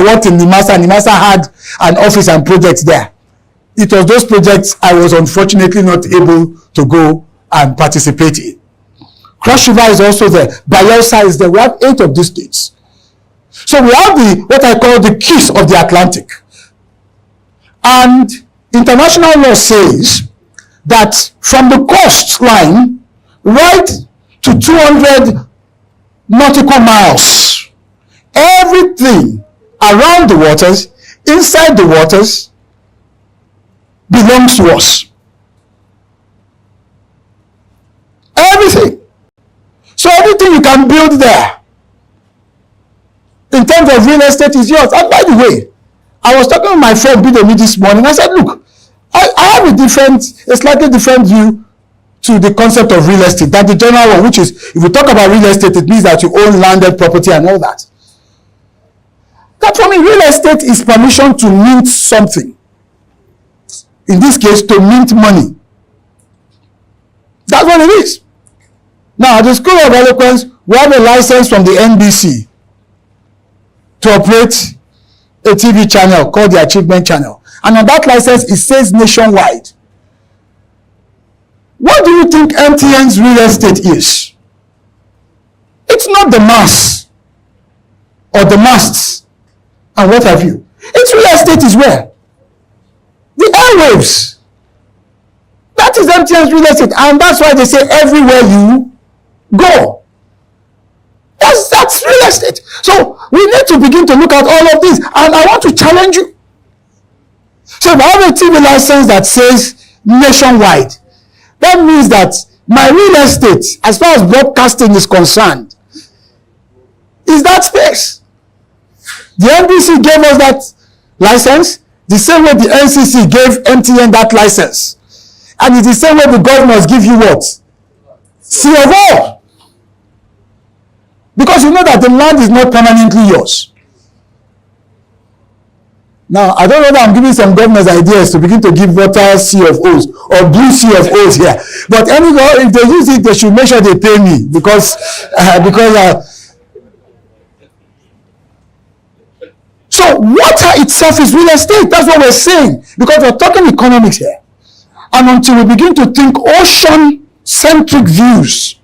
I worked in NIMASA, and NIMASA had an office and projects there. It was those projects I was unfortunately not able to go and participate in. Cross River is also there. Bayelsa is there. We have 8 of these states. So we have what I call the keys of the Atlantic. And international law says that from the coastline right to 200 nautical miles, everything around the waters, inside the waters, belongs to us. Everything. So everything you can build there in terms of real estate is yours. And by the way, I was talking with my friend Bidomi this morning. I said, look, I have a slightly different view to the concept of real estate than the general one, which is, if we talk about real estate, it means that you own landed property and all that. That for me, real estate is permission to mint something. In this case, to mint money. That's what it is. Now, at the School of Eloquence, we have a license from the NBC to operate a TV channel called the Achievement Channel. And on that license, it says nationwide. What do you think MTN's real estate is? It's not the mass or the masts and what have you. Its real estate is where? The airwaves. That is MTN's real estate. And that's why they say everywhere you go. That's real estate. So we need to begin to look at all of this. And I want to challenge you. So if I have a TV license that says nationwide, that means that my real estate, as far as broadcasting is concerned, is that space. The NBC gave us that license the same way the NCC gave MTN that license. And it's the same way the governors give you what? C of O. Because you know that the land is not permanently yours. Now, I don't know that I'm giving some governors ideas to begin to give water CFOs or blue CFOs here. But anyway, if they use it, they should make sure they pay me because so water itself is real estate. That's what we're saying. Because we're talking economics here. And until we begin to think ocean-centric views,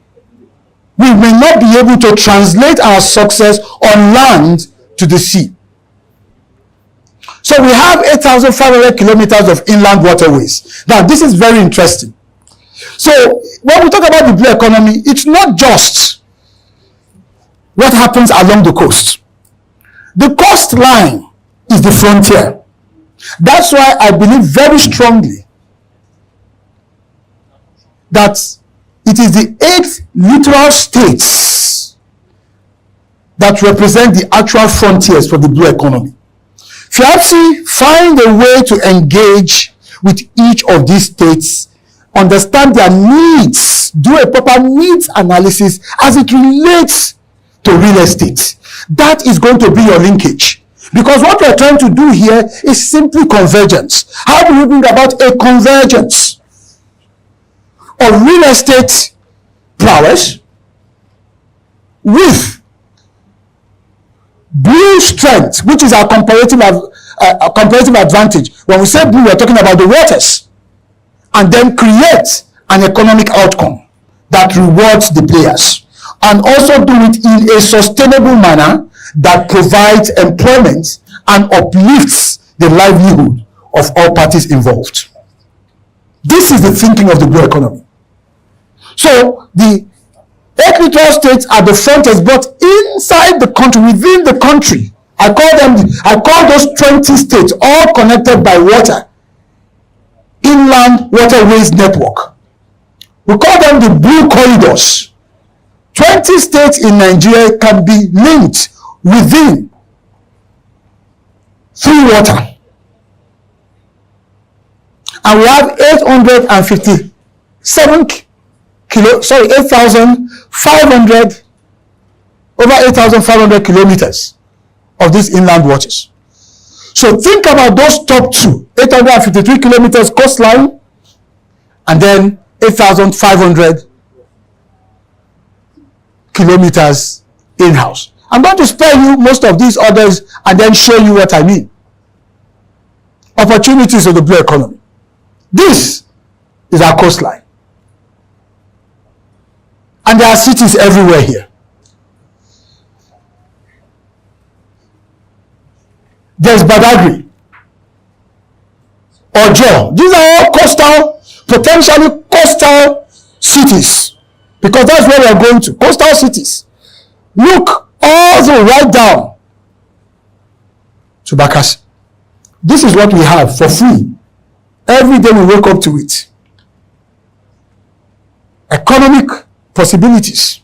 we may not be able to translate our success on land to the sea. So we have 8,500 kilometers of inland waterways. Now, this is very interesting. So when we talk about the blue economy, it's not just what happens along the coast. The coastline is the frontier. That's why I believe very strongly that it is the 8 littoral states that represent the actual frontiers for the blue economy. FIABC find a way to engage with each of these states, understand their needs, do a proper needs analysis as it relates to real estate. That is going to be your linkage. Because what we're trying to do here is simply convergence. How do we bring about a convergence of real estate prowess with blue strength, which is our comparative advantage? When we say blue, we're talking about the waters, and then create an economic outcome that rewards the players, and also do it in a sustainable manner that provides employment and uplifts the livelihood of all parties involved. This is the thinking of the blue economy. So the 8 littoral states are the frontiers, but inside the country, within the country, I call those 20 states, all connected by water, inland waterways network. We call them the blue corridors. 20 states in Nigeria can be linked within through water. And we have 8,500, over 8,500 kilometers of these inland waters. So think about those top 2, 853 kilometers coastline, and then 8,500 kilometers in-house. I'm going to spare you most of these others and then show you what I mean. Opportunities of the blue economy. This is our coastline. And there are cities everywhere here. There's Badagry, Ojo. These are all coastal, potentially coastal cities. Because that's where we are going to. Coastal cities. Look all the way right down to Bakassi. This is what we have for free. Every day we wake up to it. Economic possibilities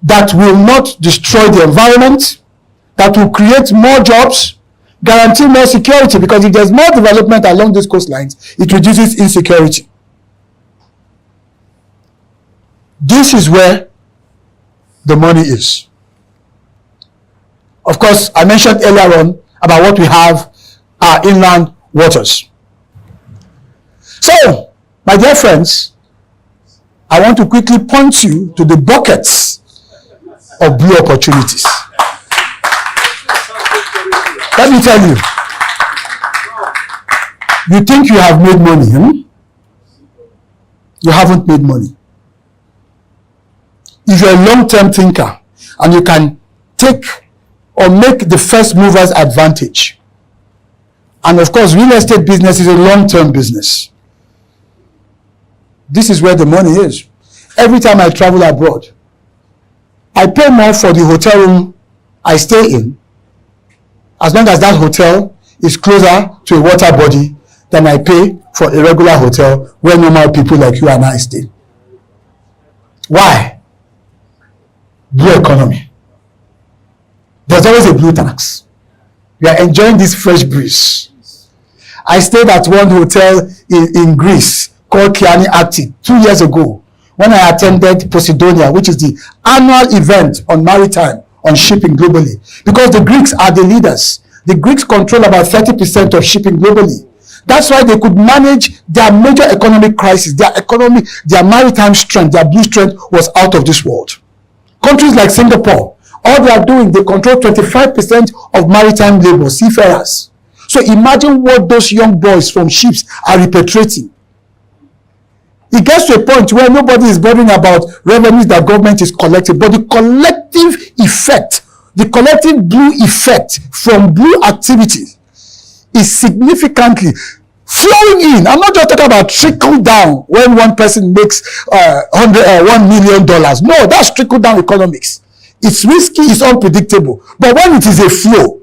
that will not destroy the environment, that will create more jobs, guarantee more security, because if there's more development along these coastlines, it reduces insecurity. This is where the money is. Of course, I mentioned earlier on about what we have, our inland waters. So, my dear friends, I want to quickly point you to the buckets of blue opportunities. Let me tell you, you think you have made money, You haven't made money. If you're a long-term thinker and you can take or make the first mover's advantage, and of course, real estate business is a long-term business. This is where the money is. Every time I travel abroad, I pay more for the hotel room I stay in, as long as that hotel is closer to a water body than I pay for a regular hotel where normal people like you and I stay. Why? Blue economy. There's always a blue tax. We are enjoying this fresh breeze. I stayed at one hotel in Greece called Kiani Ati 2 years ago when I attended Posidonia, which is the annual event on maritime, on shipping globally. Because the Greeks are the leaders. The Greeks control about 30% of shipping globally. That's why they could manage their major economic crisis. Their economy, their maritime strength, their blue strength was out of this world. Countries like Singapore, all they are doing, they control 25% of maritime labor, seafarers. So imagine what those young boys from ships are repatriating. It gets to a point where nobody is bothering about revenues that government is collecting, but the collective effect, the collective blue effect from blue activity is significantly flowing in. I'm not just talking about trickle down when one person makes $1 million. No, that's trickle down economics. It's risky, it's unpredictable. But when it is a flow,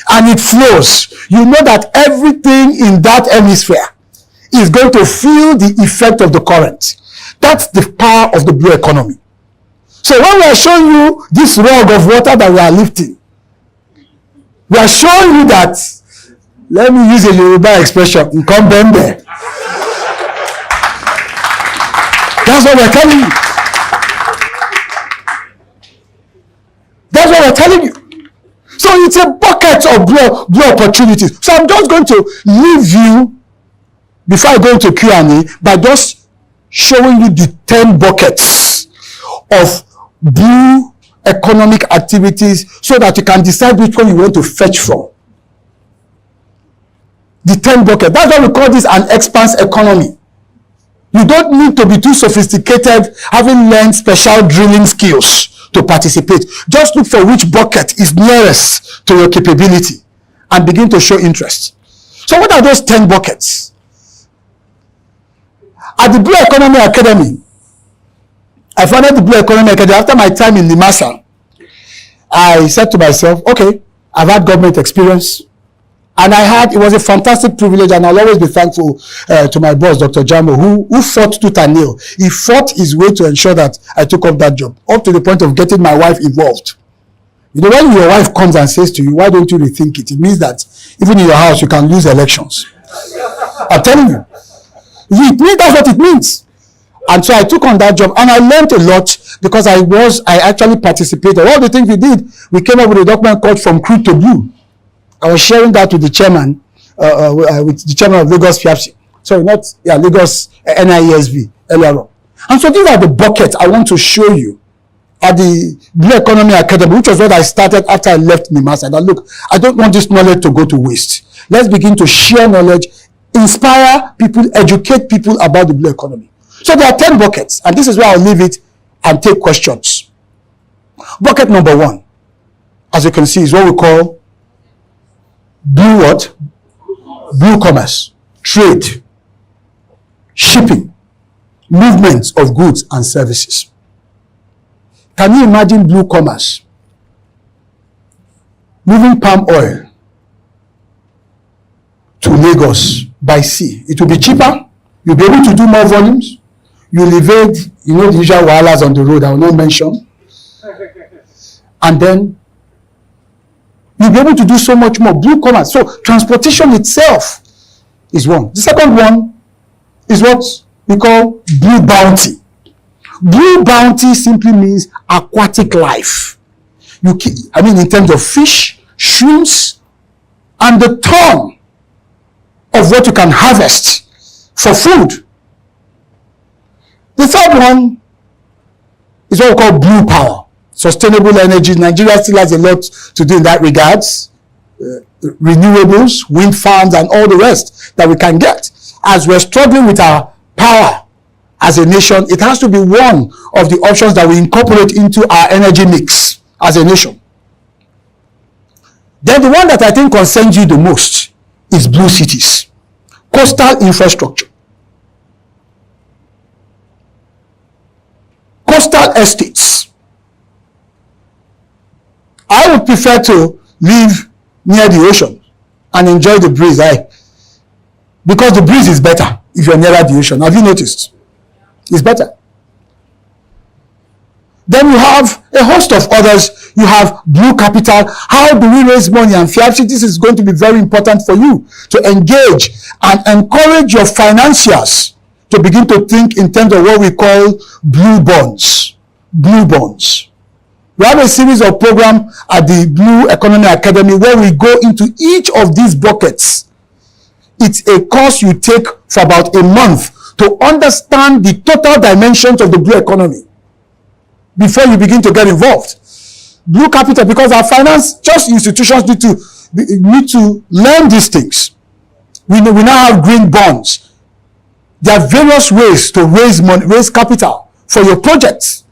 and it flows, you know that everything in that hemisphere is going to feel the effect of the current. That's the power of the blue economy. So when we are showing you this rug of water that we are lifting, we are showing you that, let me use a Yoruba expression, Nkombembe. That's what we're telling you. That's what we're telling you. So it's a bucket of blue opportunities. So I'm just going to leave you, before I go into Q&A, by just showing you the 10 buckets of blue economic activities so that you can decide which one you want to fetch from. The 10 buckets. That's why we call this an expanse economy. You don't need to be too sophisticated, having learned special drilling skills to participate. Just look for which bucket is nearest to your capability and begin to show interest. So what are those 10 buckets? At the Blue Economy Academy, I founded the Blue Economy Academy after my time in Limasa. I said to myself, okay, I've had government experience, and it was a fantastic privilege, and I'll always be thankful to my boss, Dr. Jambo, who fought tooth and nail. He fought his way to ensure that I took up that job, up to the point of getting my wife involved. You know, when your wife comes and says to you, why don't you rethink it? It means that even in your house, you can lose elections. I'm telling you. That's what it means. And so I took on that job, and I learned a lot because I actually participated. All the things we did, we came up with a document called From Crude to Blue. I was sharing that with the chairman, with the chairman of Lagos FIAPSI. Sorry, Lagos NIESV earlier on. And so these are the buckets I want to show you at the Blue Economy Academy, which was what I started after I left NIMASA, that look, I don't want this knowledge to go to waste. Let's begin to share knowledge, inspire people, educate people about the blue economy. So there are 10 buckets, and this is where I'll leave it and take questions. Bucket number 1, as you can see, is what we call blue what? Blue commerce, trade, shipping, movements of goods and services. Can you imagine blue commerce? Moving palm oil to Lagos by sea. It will be cheaper. You'll be able to do more volumes. You'll evade, the usual wahalas on the road I will not mention. And then you'll be able to do so much more. Blue commerce. So transportation itself is one. The second one is what we call blue bounty. Blue bounty simply means aquatic life. In terms of fish, shrimps, and the ton of what you can harvest for food. The third one is what we call blue power, sustainable energy. Nigeria still has a lot to do in that regards. Renewables, wind farms, and all the rest that we can get. As we're struggling with our power as a nation, it has to be one of the options that we incorporate into our energy mix as a nation. Then the one that I think concerns you the most is blue cities, coastal infrastructure, coastal estates. I would prefer to live near the ocean and enjoy the breeze, because the breeze is better if you're nearer the ocean. Have you noticed? It's better. Then you have a host of others. You have blue capital. How do we raise money? And FIABCI, this is going to be very important for you to engage and encourage your financiers to begin to think in terms of what we call blue bonds. Blue bonds. We have a series of programs at the Blue Economy Academy where we go into each of these buckets. It's a course you take for about a month to understand the total dimensions of the blue economy before you begin to get involved. Blue capital, because our finance institutions need to learn these things. We now have green bonds. There are various ways to raise money, raise capital for your projects.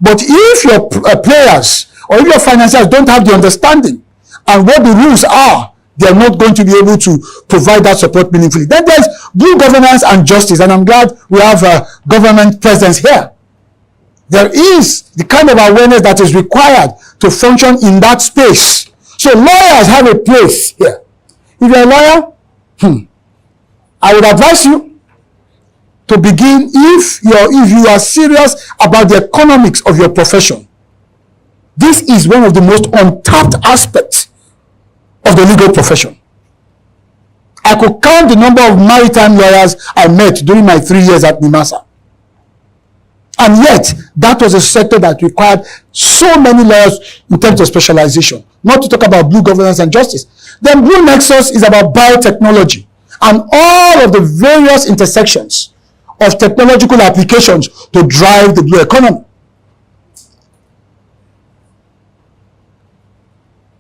But if your players or if your financiers don't have the understanding and what the rules are, they're not going to be able to provide that support meaningfully. Then there's blue governance and justice, and I'm glad we have a government presence here. There is the kind of awareness that is required to function in that space. So lawyers have a place here. If you're a lawyer, I would advise you to begin, if you are serious about the economics of your profession. This is one of the most untapped aspects of the legal profession. I could count the number of maritime lawyers I met during my 3 years at NIMASA. And yet, that was a sector that required so many lawyers in terms of specialization. Not to talk about blue governance and justice. Then Blue Nexus is about biotechnology and all of the various intersections of technological applications to drive the blue economy.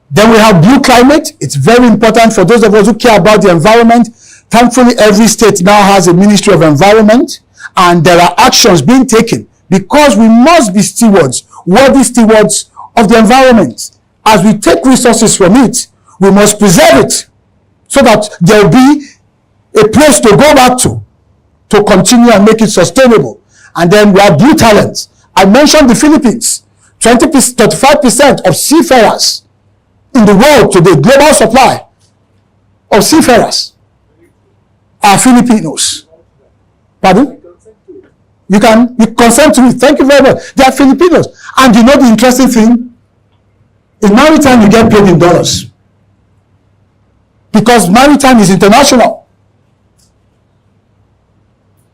Then we have blue climate. It's very important for those of us who care about the environment. Thankfully, every state now has a Ministry of Environment, and there are actions being taken because we must be stewards, worthy stewards of the environment. As we take resources from it, we must preserve it so that there will be a place to go back to continue and make it sustainable. And then we have blue talents. I mentioned the Philippines. 35% of seafarers in the world today, global supply of seafarers, are Filipinos. Pardon? You consent to it. Thank you very much. They are Filipinos. And you know the interesting thing? In maritime, you get paid in dollars. Because maritime is international.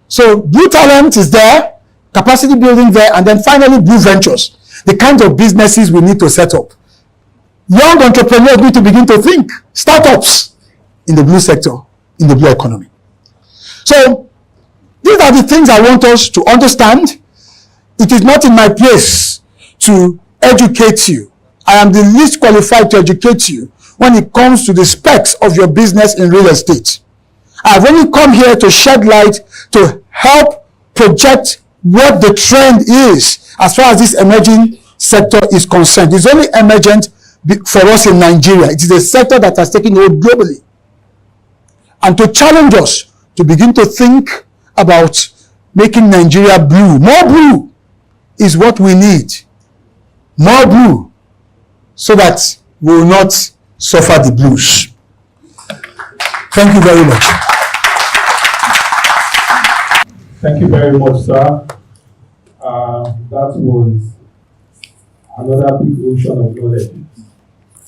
So blue talent is there, capacity building there, and then finally blue ventures. The kinds of businesses we need to set up. Young entrepreneurs need to begin to think. Startups in the blue sector, in the blue economy. So these are the things I want us to understand. It is not in my place to educate you. I am the least qualified to educate you when it comes to the specs of your business in real estate. I've only come here to shed light to help project what the trend is as far as this emerging sector is concerned. It's only emergent for us in Nigeria. It is a sector that has taken hold globally. And to challenge us to begin to think about making Nigeria blue. More blue is what we need. More blue, so that we will not suffer the blues. Thank you very much. Thank you very much, sir. That was another big ocean of knowledge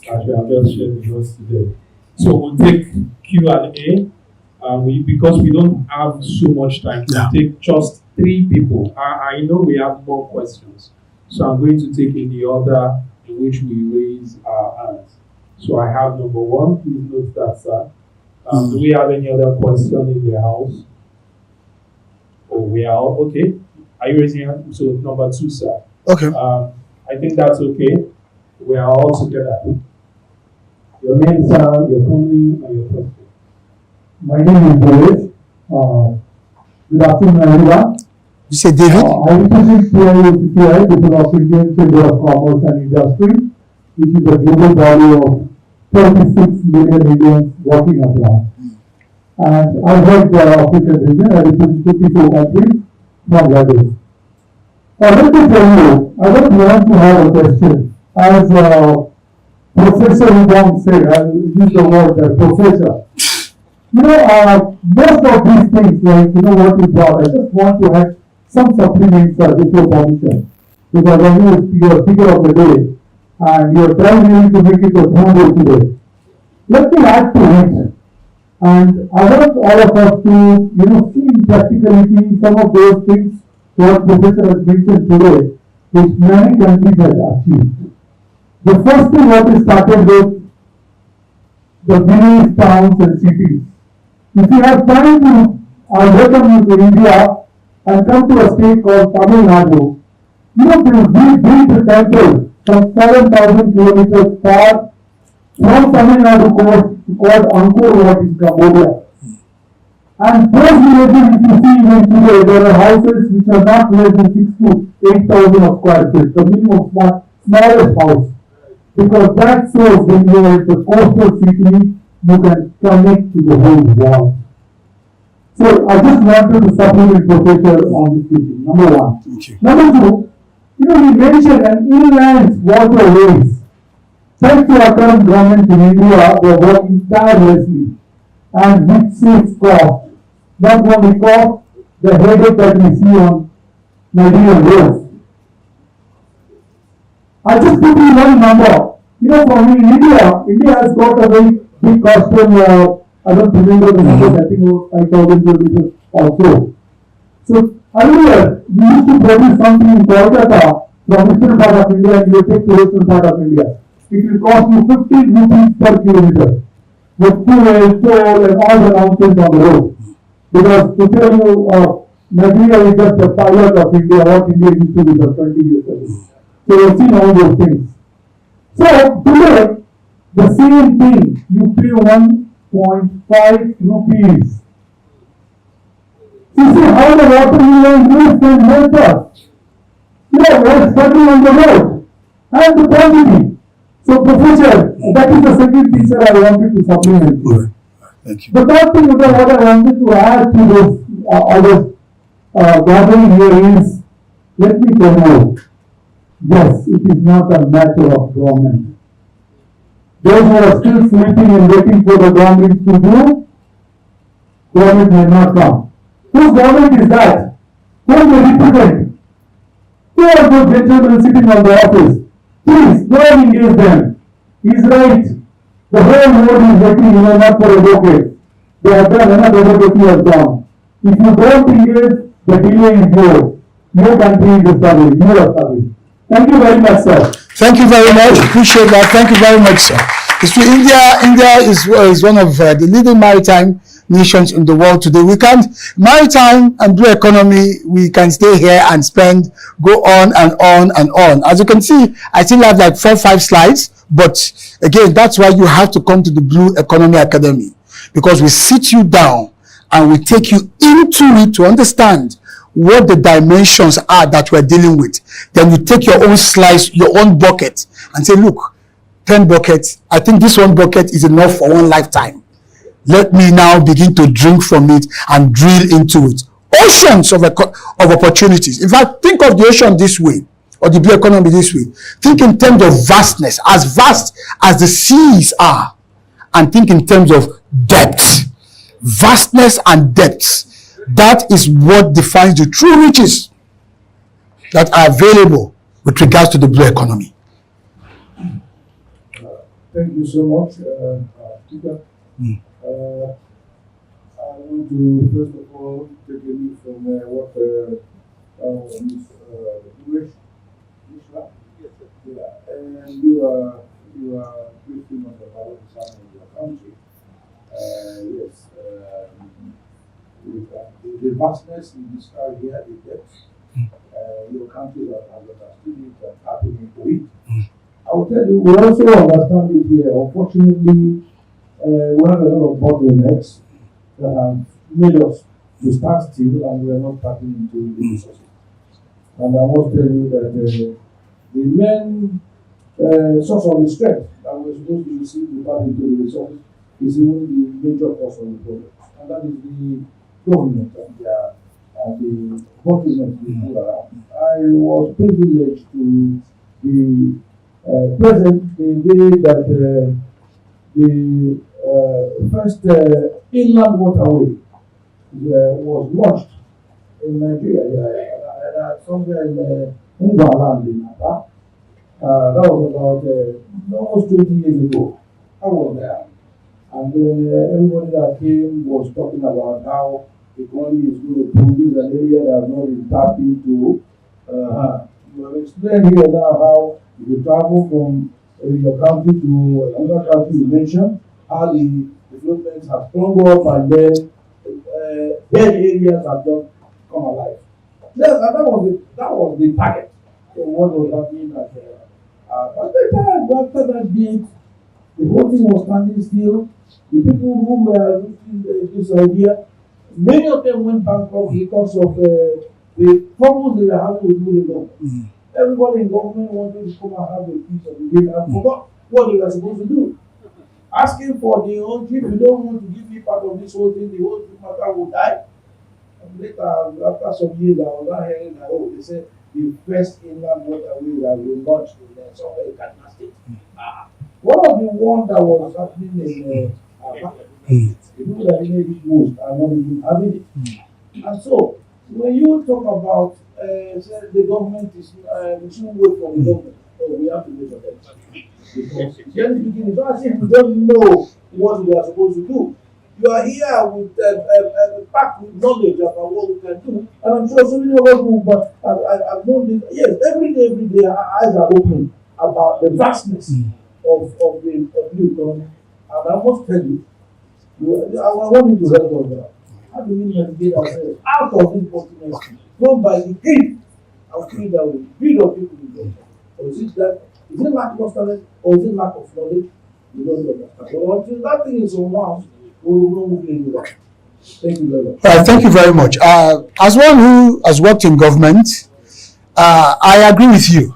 that we have just shared with us today. So we'll take Q&A. Because we don't have so much time, we'll take just 3 people. I know we have more questions, so I'm going to take in the order in which we raise our hands. So I have number 1. Please note that, sir. Do we have any other question in the house? Oh, we are all okay. Are you raising your hand? So number 2, sir. Okay. I think that's okay. We are all together. Your name, sir, your family, and your question. My name is David. Good afternoon, everyone. You say David? I represent PIOCCI, which is of Indian Chamber of Commerce and Industry, which is a global body of 36 million Indians working abroad. And I work the African region. I represent 54 countries from Lagos. Let me tell you, I don't want to have a question. As Professor Ubang said, I'll use the word professor. Most of these things, like, what you brought, I just want to add some supplements with your permission. Because I know you're a figure of the day, and you're trying really to make it a homework today. Let me add to it. And I want all of us to, see in practicality some of those things what Professor has mentioned today, which many countries have achieved. The first thing what is started with the villages, towns and cities. If you have time to, I welcome you to India and come to a state called Tamil Nadu. We built the temple from 7,000 kilometers far from Tamil Nadu called Angkor Wat in Cambodia. And those villages, if you see even today, there are houses which are not less than 6,000 to 8,000 of square feet, the minimum smallest house. Because that shows when you are at the coastal city, you can connect to the whole world. So I just wanted to supplement Professor on this issue. Number 1. Thank you. Number 2, we mentioned an inland waterways. Thanks to our current government in India, they are working tirelessly and with safe cost. Not only cost, the headache that we see on Nigerian roads. I just put in one number. For me, India has got a very big coastal, I don't remember the numbers, I think 5,000 kilometers or so. So earlier, we used to produce something in Kolkata from eastern part of India and you take to western part of India. It will cost you 15 rupees per kilometer with fuel, toll and all the nonsense on the road. Because to tell you, Nigeria is just a pilot of India, what India used to be for 20 years ago. So we've seen all those things. So today, the same thing, you pay 1.5 rupees. You see how the water line moves and helps us. We're studying on the road and the quantity. So Professor, that is the second thing that I wanted to supplement. Good. Thank you. The third thing that I wanted to add to this gathering here is, let me tell you, yes, it is not a matter of government. Those who are still sleeping and waiting for the government to do, government may not come. Whose government is that? Who is the representative? Who are those gentlemen sitting on the office? Please, go and engage them. He's right. The whole world is waiting, not for a decade. They have done another decade has gone. If you don't engage, the delay is yours. Your country is struggling. You are struggling. Thank you very much, sir. Thank you very much. Appreciate that. Thank you very much, sir. India is one of the leading maritime nations in the world today. We can't, maritime and blue economy, we can stay here and go on and on and on. As you can see, I still have like 4-5 slides, but again, that's why you have to come to the Blue Economy Academy, because we sit you down and we take you into it to understand what the dimensions are that we're dealing with. Then you take your own slice, your own bucket, and say, look, 10 buckets, I think this one bucket is enough for one lifetime. Let me now begin to drink from it and drill into it. Oceans of opportunities. In fact, think of the ocean this way, or the blue economy this way. Think in terms of vastness, as vast as the seas are, and think in terms of depth. Vastness and depth. That is what defines the true riches that are available with regards to the blue economy. Thank you so much, Peter. I want to first of all take a lead from what Ms. Ishla. Yeah, and you are very famous about what's happening in your country. Yes, the vastness in this area, the depth, your country has understood it and tapping into it. I will tell you, we also understand it here. Unfortunately, we have a lot of bottlenecks that have made us to stand still, and we are not tapping into the resources. And I must tell you that the main source of the strength that we're supposed to receive to tap into the resources is even the major cause of the problem, and that is the government and the bottlenecks we put around. I was privileged to be present the day that the first inland waterway was launched in Nigeria, somewhere in Ngwaland in Aba. That was about almost 20 years ago. I was there. And then everybody that came was talking about how the economy is going to produce an area that has not been tapped into. You have explained here now how you travel from your country to another country you mentioned, how the developments have sprung up and then dead areas have just come alive. That was the target of what was happening at but the time after that date, the whole thing was standing still. The people who were looking this idea, many of them went bankrupt because of the problems they were having with the government. Everybody in government wanted to come and have a piece of the game and forgot what they were supposed to do. Asking for the own, if you don't want to give me part of this whole thing, the whole matter will die. And later, after some years, I was not hearing that, they said the first inland waterway that we launched in somewhere in Kaduna State. One of the ones that was happening in the people that need it most are not even having it. And so, when you talk about the government is, we shouldn't wait for the government. We have to wait for them. Because generally speaking, it's not as if we don't know what we are supposed to do. You are here with packed with knowledge about what we can do, and I'm sure so many of us who, but I've known this. Yes, every day, our eyes are open about the vastness of the blue economy. And I must tell you, I want you to help us out. How do we navigate ourselves out of this bottleneck? Not by the greed and feel that we greed of people in government. Or is it lack of talent, or is it lack of knowledge? We don't understand. But until that thing is unwound, we will not move into that. Thank you very much. Thank you very much. As one who has worked in government, I agree with you.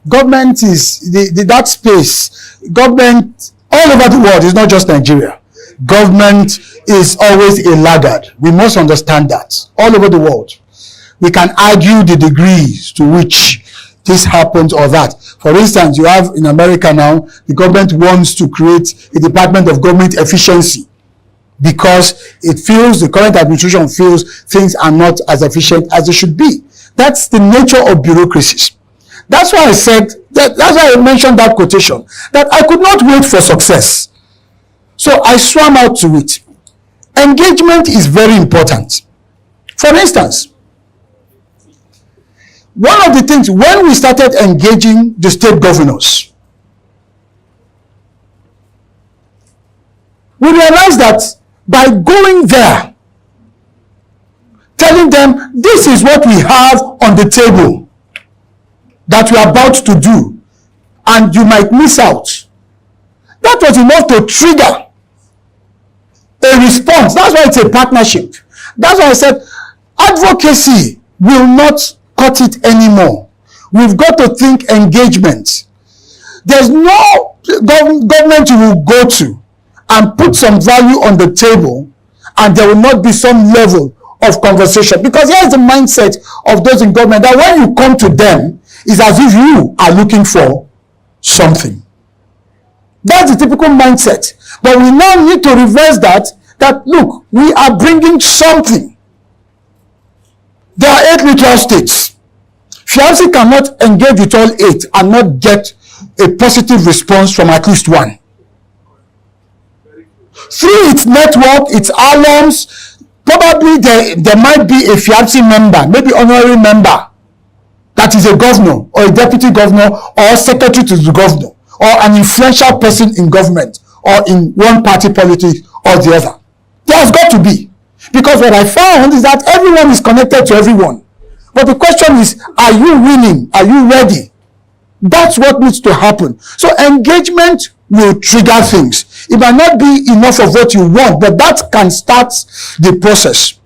Government is that space. Government all over the world is not just Nigeria. Government is always a laggard. We must understand that all over the world. We can argue the degrees to which this happens or that. For instance, you have in America now, the government wants to create a Department of Government Efficiency because it feels, the current administration feels things are not as efficient as they should be. That's the nature of bureaucracies. That's why I said, that's why I mentioned that quotation, that I could not wait for success. So I swam out to it. Engagement is very important. For instance, one of the things, when we started engaging the state governors, we realized that by going there, telling them, this is what we have on the table that we are about to do, and you might miss out. That was enough to trigger a response. That's why it's a partnership. That's why I said advocacy will not cut it anymore. We've got to think engagement. There's no government you will go to and put some value on the table and there will not be some level of conversation. Because here's the mindset of those in government, that when you come to them, it's as if you are looking for something. That's the typical mindset. But we now need to reverse that look, we are bringing something. There are 8 neutral states. FIABC cannot engage with all 8 and not get a positive response from at least one. Through its network, its alums, probably there might be a FIABC member, maybe honorary member, that is a governor or a deputy governor or secretary to the governor or an influential person in government or in one party politics or the other. There has got to be. Because what I found is that everyone is connected to everyone. But the question is, are you willing? Are you ready? That's what needs to happen. So engagement will trigger things. It might not be enough of what you want, but that can start the process.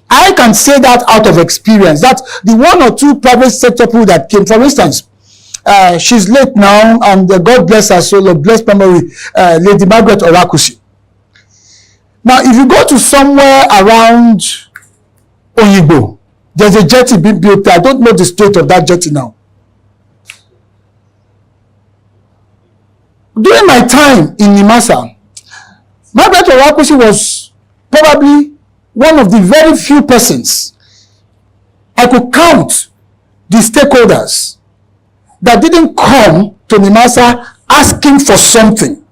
I can say that out of experience, that the 1 or 2 private sector people that came, for instance, she's late now, and God bless her soul, bless memory, Lady Margaret Orakusi. Now, if you go to somewhere around Oyigbo, there's a jetty being built there. I don't know the state of that jetty now. During my time in Nimasa, Margaret Orakusi was probably one of the very few persons I could count the stakeholders that didn't come to Nimasa asking for something,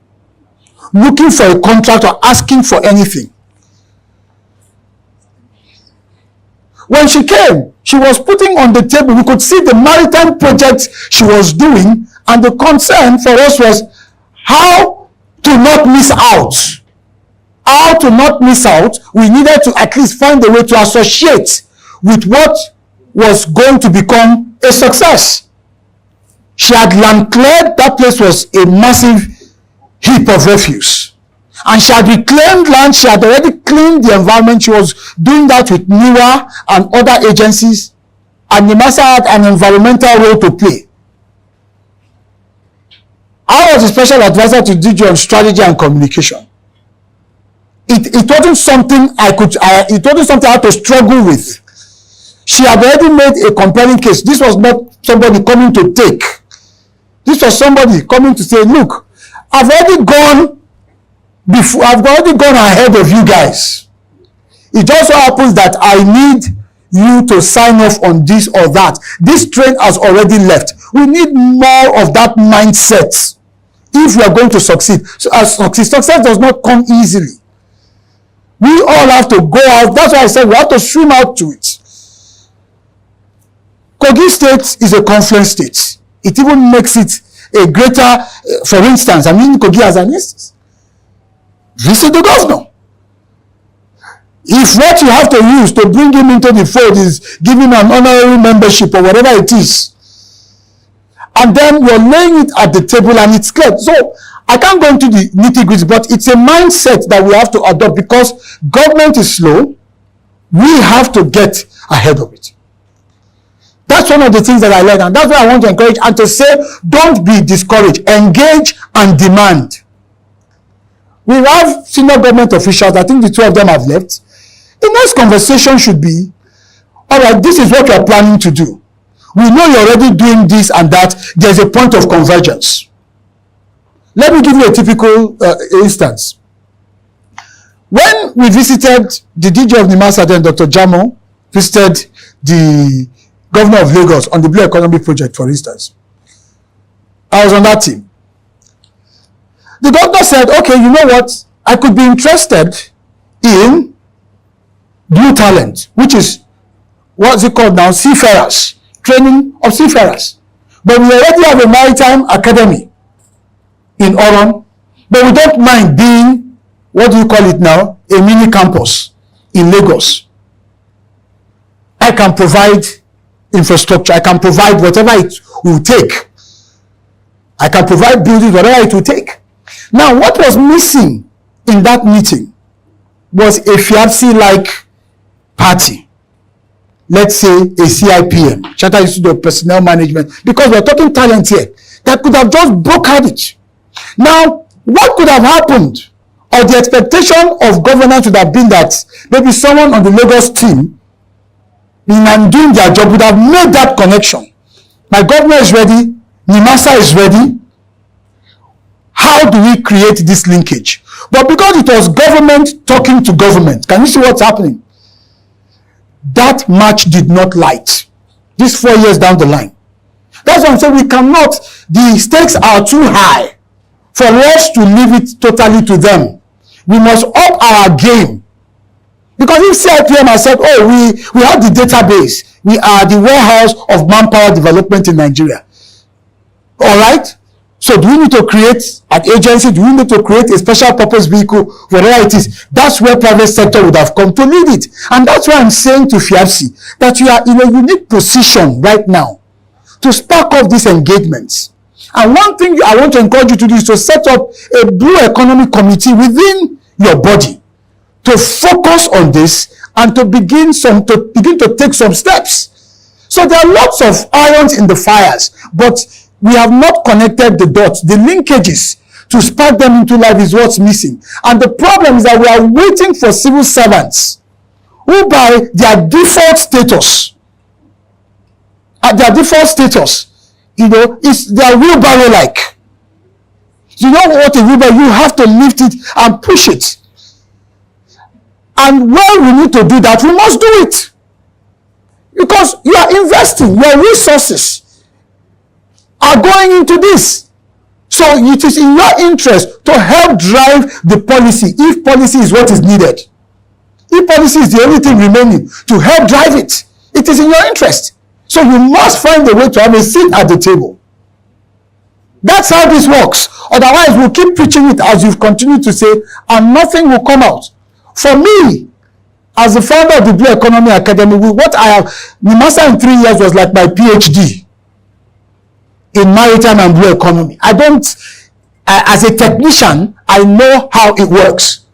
looking for a contract or asking for anything. When she came, she was putting on the table, we could see the maritime projects she was doing, and the concern for us was how to not miss out. How to not miss out, we needed to at least find a way to associate with what was going to become a success. She had land cleared, that place was a massive heap of refuse. And she had reclaimed land, she had already cleaned the environment, she was doing that with NIWA and other agencies, and Nimasa had an environmental role to play. I was a special advisor to DG on strategy and communication. It wasn't something it wasn't something I had to struggle with. She had already made a compelling case. This was not somebody coming to take. This was somebody coming to say, look, I've already gone ahead of you guys. It just so happens that I need you to sign off on this or that. This train has already left. We need more of that mindset if we are going to succeed. So success does not come easily. We all have to go out. That's why I said we have to swim out to it. Kogi State is a confluence state. It even makes it a greater, for instance, I mean Kogi as an instance. Visit the governor. If what you have to use to bring him into the fold is giving an honorary membership or whatever it is, and then you're laying it at the table and it's clear. So I can't go into the nitty-gritty, but it's a mindset that we have to adopt because government is slow. We have to get ahead of it. That's one of the things that I learned, and that's why I want to encourage and to say, don't be discouraged. Engage and demand. We have senior government officials, I think the 2 of them have left. The next conversation should be, all right, this is what we are planning to do. We know you're already doing this and that. There's a point of convergence. Let me give you a typical instance. When we visited the DG of Nimasa, then Dr. Jamo visited the governor of Lagos on the Blue Economy Project, for instance. I was on that team. The governor said, okay, you know what? I could be interested in Blue Talent, which is, what's it called now? Seafarers. Training of seafarers. But we already have a maritime academy in Oron, but we don't mind being what do you call it now? A mini campus in Lagos. I can provide infrastructure. I can provide whatever it will take. I can provide buildings, whatever it will take. Now, what was missing in that meeting was a FIABC-like party. Let's say a CIPM, Chartered Institute of Personnel Management, because we're talking talent here, that could have just brokered it. Now, what could have happened, or the expectation of governance would have been that maybe someone on the Lagos team, in doing their job, would have made that connection. My governor is ready, NIMASA is ready. How do we create this linkage? But because it was government talking to government, can you see what's happening? That match did not light. This 4 years down the line. That's why I'm saying we cannot, the stakes are too high for us to leave it totally to them. We must up our game. Because if CIPM has said, oh, we have the database, we are the warehouse of manpower development in Nigeria. All right? So do we need to create an agency? Do we need to create a special purpose vehicle? Whatever it is, that's where private sector would have come to lead it. And that's why I'm saying to FIABC that you are in a unique position right now to spark off these engagements. And one thing I want to encourage you to do is to set up a blue economy committee within your body to focus on this and to begin to take some steps. So there are lots of irons in the fires, but we have not connected the dots, the linkages to spark them into life is what's missing. And the problem is that we are waiting for civil servants who by their default status, is their wheelbarrow-like. You know what a wheelbarrow, you have to lift it and push it. And when we need to do that, we must do it. Because you are investing, your resources are going into this. So it is in your interest to help drive the policy, if policy is what is needed. If policy is the only thing remaining, to help drive it, it is in your interest. So you must find a way to have a seat at the table. That's how this works. Otherwise, we'll keep preaching it as you've continued to say, and nothing will come out. For me, as the founder of the Blue Economy Academy, what I have, NIMASA in 3 years was like my PhD in maritime and blue economy. As a technician, I know how it works.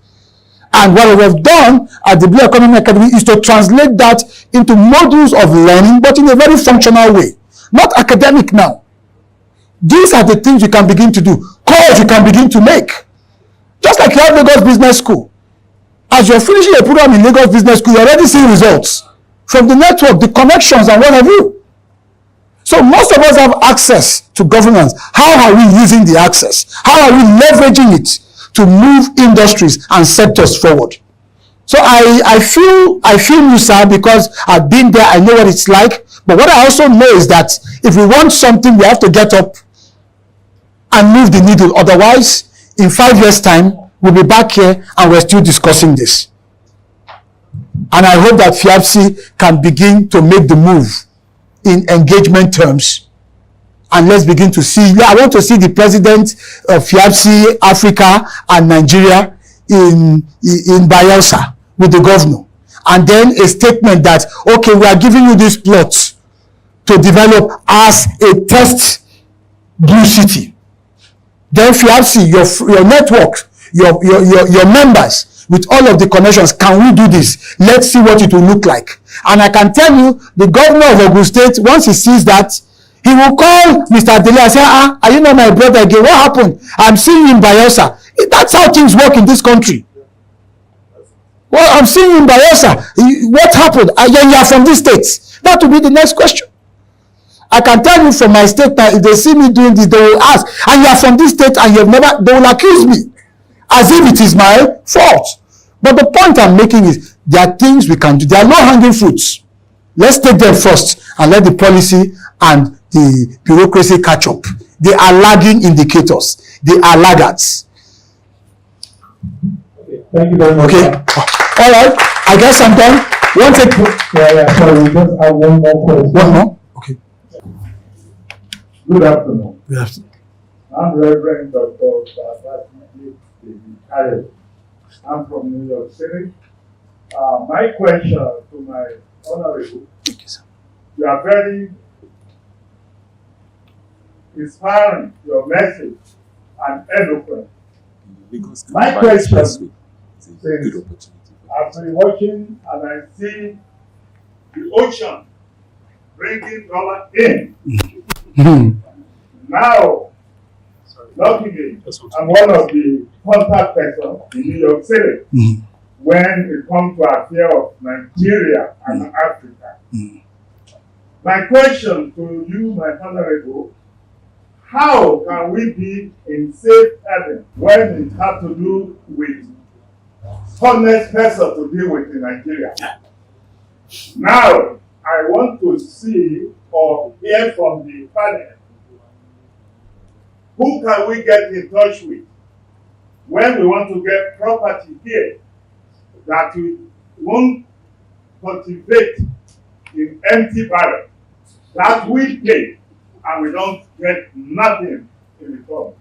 And what we have done at the Blue Economy Academy is to translate that into modules of learning, but in a very functional way. Not academic now. These are the things you can begin to do. Calls you can begin to make. Just like you have Lagos Business School. As you're finishing a program in Lagos Business School, you're already seeing results from the network, the connections, and what have you. So most of us have access to governance. How are we using the access? How are we leveraging it to move industries and sectors forward? So I feel you, sir, because I've been there, I know what it's like. But what I also know is that if we want something, we have to get up and move the needle. Otherwise, in 5 years' time, we'll be back here and we're still discussing this. And I hope that FIABC can begin to make the move in engagement terms. And let's begin to see. I want to see the president of FIABC Africa and Nigeria in Bayelsa with the governor. And then a statement that, okay, we are giving you these plots to develop as a test blue city. Then FIABC, your network, your members, with all of the connections, can we do this? Let's see what it will look like. And I can tell you, the governor of Ogun State, once he sees that, he will call Mr. Adele and say, are you not my brother again? What happened? I'm seeing you in Bayelsa. That's how things work in this country. Well, I'm seeing you in Bayelsa. What happened? You are from this state. That will be the next question. I can tell you from my state that if they see me doing this, they will ask, and you are from this state and you have never, they will accuse me as if it is my fault. But the point I'm making is there are things we can do. There are low-hanging fruits. Let's take them first and let the policy and the bureaucracy catch up. They are lagging indicators. They are laggards. Okay, thank you very much. Okay. All right. I guess I'm done. One take. Yeah. Sorry, we just have one more question. One more? Okay. Good afternoon. Good afternoon. I'm Reverend Dr. Babasile Harris. I'm from New York City. My question to my honorable, you are very inspiring, your message, and eloquent. My question is, I've been watching and I see the ocean bringing dollar in. Now, luckily, I'm one of the contact persons in New York City when it comes to affairs of Nigeria and Africa. My question to you, my honorable, how can we be in safe haven when it has to do with honest person to deal with in Nigeria? Now, I want to see or hear from the panel, who can we get in touch with when we want to get property here that we won't cultivate in empty barrel, that we pay and we don't get nothing in return.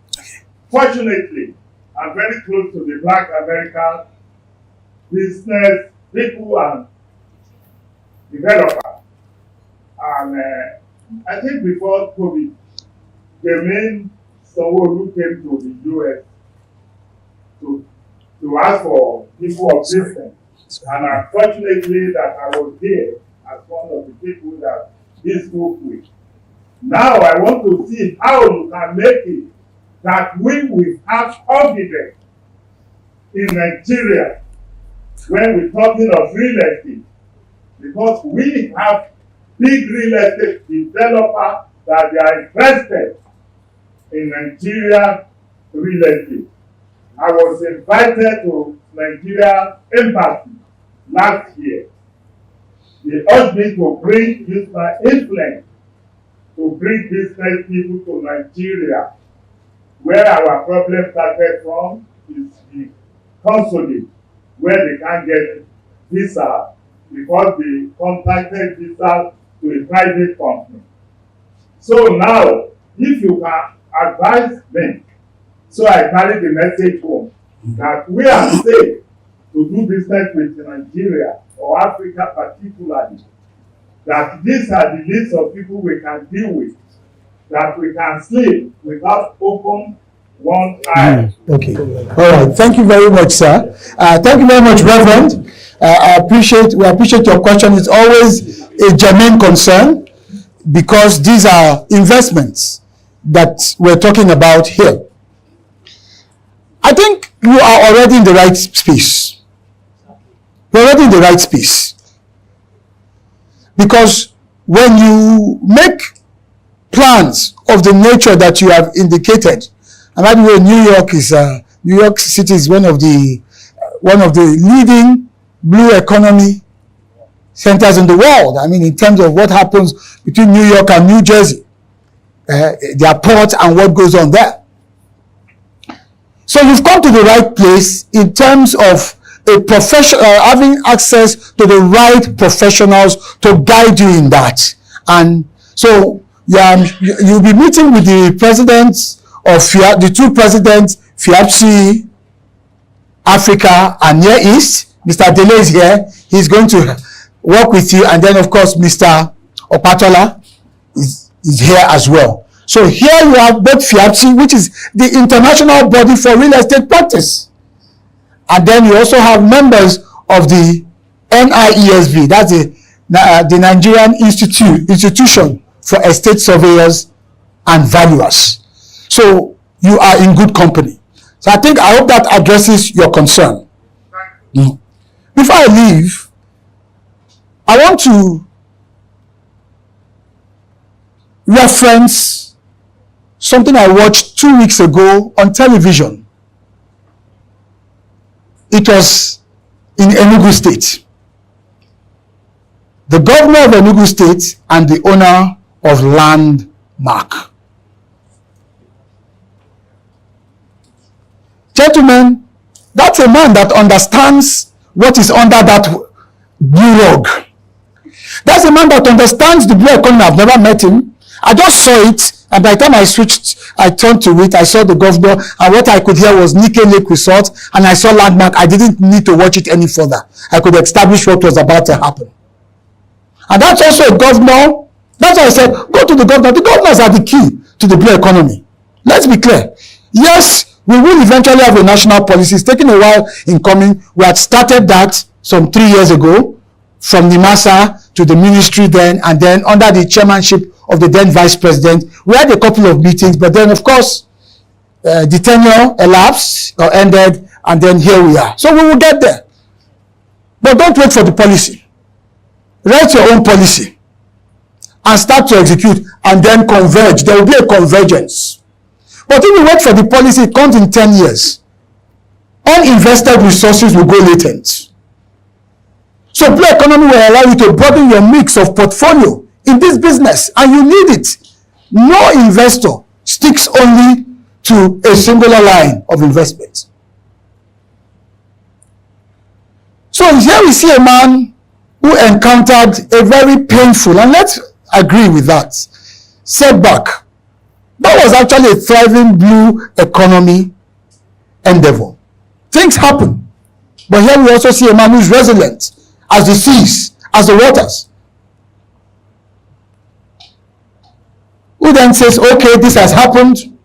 Fortunately, I'm very close to the Black American business people and developers. And I think before COVID, the main Sanwo-Olu came to the US to ask for people of business. And unfortunately that I was there as one of the people that he spoke with. Now I want to see how you can make it that we will have confidence in Nigeria when we're talking of real estate. Because we have big real estate developers that they are interested in Nigeria real estate. I was invited to Nigeria Embassy last year. They urged me to use my influence to bring business people to Nigeria. Where our problem started from is the consulate, where they can't get visa because they contacted visa to a private company. So now, if you can advise me, so I carry the message home, that we are safe to do business with Nigeria or Africa particularly, that these are the list of people we can deal with, that we can sleep without open one eye. Okay. All right. Thank you very much, sir. Thank you very much, Reverend. We appreciate your question. It's always a germane concern because these are investments that we're talking about here. I think you are already in the right space. You're already in the right space. Because when you make plans of the nature that you have indicated, and by the way, New York City is one of the leading blue economy centers in the world. I mean, in terms of what happens between New York and New Jersey, their ports and what goes on there. So you've come to the right place in terms of a professional, having access to the right professionals to guide you in that. And so you'll be meeting with the presidents of the two presidents, FIAPSI, Africa and Near East. Mr. Dele is here. He's going to work with you. And then, of course, Mr. Opatola is here as well. So here you have both FIAPSI, which is the international body for real estate practice. And then you also have members of the NIESV, that's the Nigerian Institution for Estate Surveyors and Valuers. So you are in good company. So I hope that addresses your concern. Before I leave, I want to reference something I watched 2 weeks ago on television. It was in Enugu State. The governor of Enugu State and the owner of Landmark. Gentlemen, that's a man that understands what is under that blue rug. That's a man that understands the blue economy. I've never met him. I just saw it And by the time I turned to it, I saw the governor, and what I could hear was Nike Lake Resort, and I saw Landmark. I didn't need to watch it any further. I could establish what was about to happen. And that's also a governor. That's why I said, go to the governor. The governors are the key to the blue economy. Let's be clear. Yes, we will eventually have a national policy. It's taken a while in coming. We had started that some 3 years ago, from NIMASA to the ministry then, and then under the chairmanship of the then vice president. We had a couple of meetings, but then of course, the tenure elapsed or ended, and then here we are. So we will get there. But don't wait for the policy. Write your own policy and start to execute, and then converge. There will be a convergence. But if you wait for the policy, it comes in 10 years. Uninvested resources will go latent. So blue economy will allow you to broaden your mix of portfolio in this business, and you need it. No investor sticks only to a singular line of investment. So here we see a man who encountered a very painful, and let's agree with that, setback. That was actually a thriving blue economy endeavor. Things happen. But here we also see a man who's resilient as the seas, as the waters. Who then says, okay, this has happened.